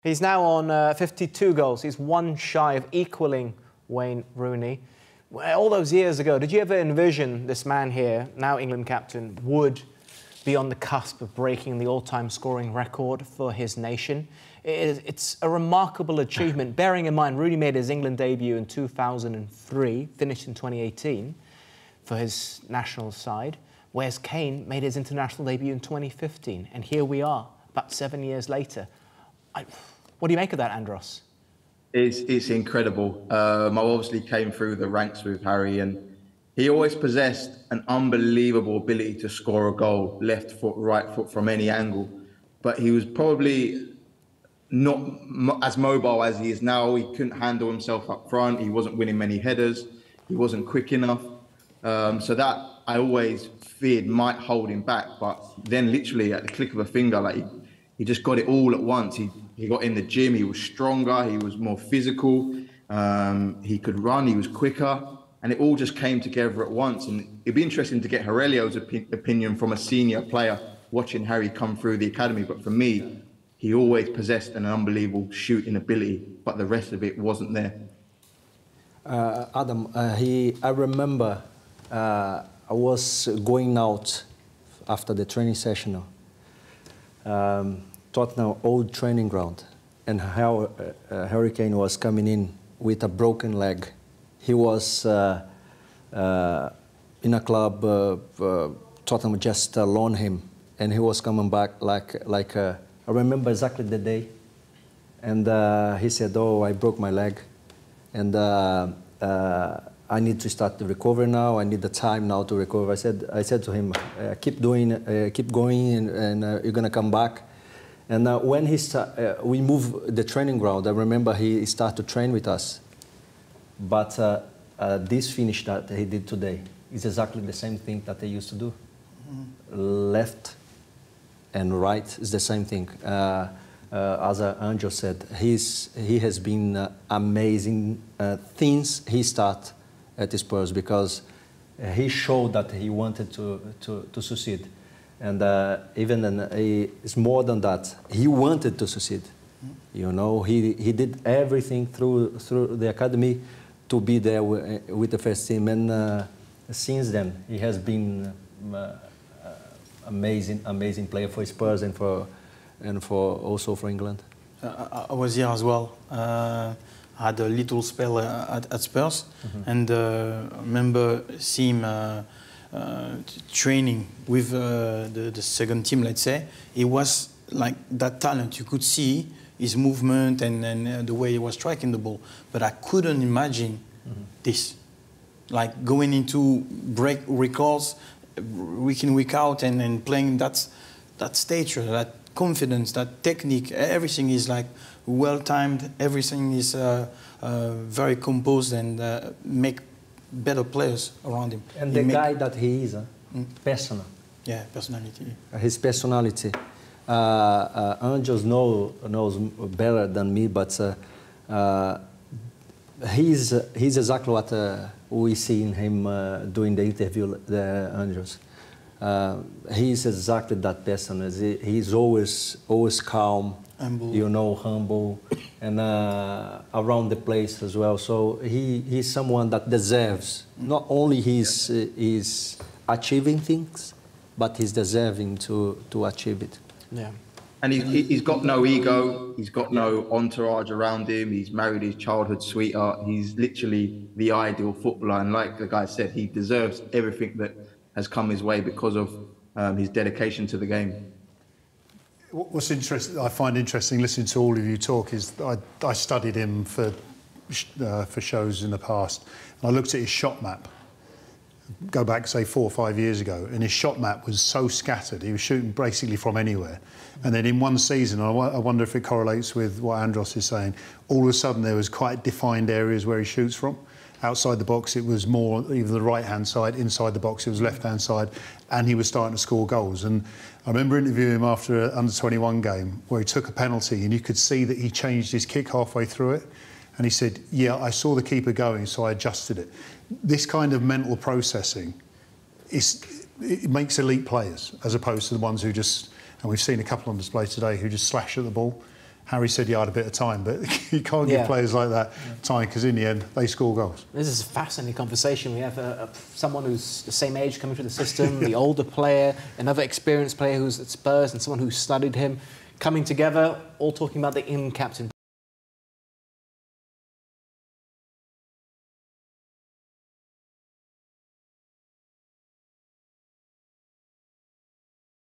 He's now on 52 goals. He's one shy of equaling Wayne Rooney. All those years ago, did you ever envision this man here, now England captain, would be on the cusp of breaking the all-time scoring record for his nation? It's a remarkable achievement, bearing in mind Rooney made his England debut in 2003, finished in 2018 for his national side, whereas Kane made his international debut in 2015. And here we are, about 7 years later. What do you make of that, Andros? It's incredible. I obviously came through the ranks with Harry, and he always possessed an unbelievable ability to score a goal, left foot, right foot, from any angle. But he was probably not as mobile as he is now. He couldn't handle himself up front. He wasn't winning many headers. He wasn't quick enough. So that I always feared might hold him back. But then literally at the click of a finger, like he just got it all at once. He got in the gym, he was stronger, he was more physical, he could run, he was quicker, and it all just came together at once. And it'd be interesting to get Aurelio's opinion from a senior player watching Harry come through the academy. But for me, he always possessed an unbelievable shooting ability, but the rest of it wasn't there. Adam, I remember I was going out after the training session. Tottenham old training ground, and how Harry Kane was coming in with a broken leg. He was in a club, Tottenham just loaned him, and he was coming back like I remember exactly the day, and he said, "Oh, I broke my leg, and I need to start the recovery now. I need the time now to recover." I said to him, "Keep going, and you're gonna come back." And when we moved the training ground, I remember he started to train with us. But this finish that he did today is exactly the same thing that they used to do. Left and right is the same thing. As Angel said, he has been amazing things he started at the Spurs, because he showed that he wanted to succeed. And even it's more than that. He wanted to succeed. You know, he did everything through the academy to be there with the first team. And since then, he has been amazing player for Spurs and also for England. I was here as well. I had a little spell at Spurs, and I remember seeing him training with the second team, let's say. It was like that talent. You could see his movement and the way he was striking the ball. But I couldn't imagine this. Like going into break records week in, week out, and playing that stature, that confidence, that technique. Everything is like well-timed. Everything is very composed, and make better players around him. And the guy that he is, personal. Yeah, personality. His personality. Angels knows better than me, but he's exactly what we see in him doing the interview, the Angels. He's exactly that person. He's always calm, humble. You know, humble, and around the place as well. So he's someone that deserves not only he's achieving things, but he's deserving to achieve it. Yeah. And he's got no ego. He's got no entourage around him. He's married his childhood sweetheart. He's literally the ideal footballer. And like the guy said, he deserves everything that has come his way because of his dedication to the game. What's interesting, I find interesting listening to all of you talk, is I studied him for shows in the past. And I looked at his shot map, go back, say, 4 or 5 years ago, and his shot map was so scattered. He was shooting basically from anywhere. And then in one season, I wonder if it correlates with what Andros is saying, all of a sudden there was quite defined areas where he shoots from. Outside the box, it was more either the right-hand side. Inside the box, it was left-hand side. And he was starting to score goals. And I remember interviewing him after an under-21 game where he took a penalty, and you could see that he changed his kick halfway through it. And he said, "Yeah, I saw the keeper going, so I adjusted it." This kind of mental processing, it makes elite players, as opposed to the ones who just, and we've seen a couple on display today, who just slash at the ball. Harry said he had a bit of time, but you can't give players like that time because in the end they score goals. This is a fascinating conversation. We have someone who's the same age coming through the system, the older player, another experienced player who's at Spurs, and someone who studied him, coming together, all talking about the England captain.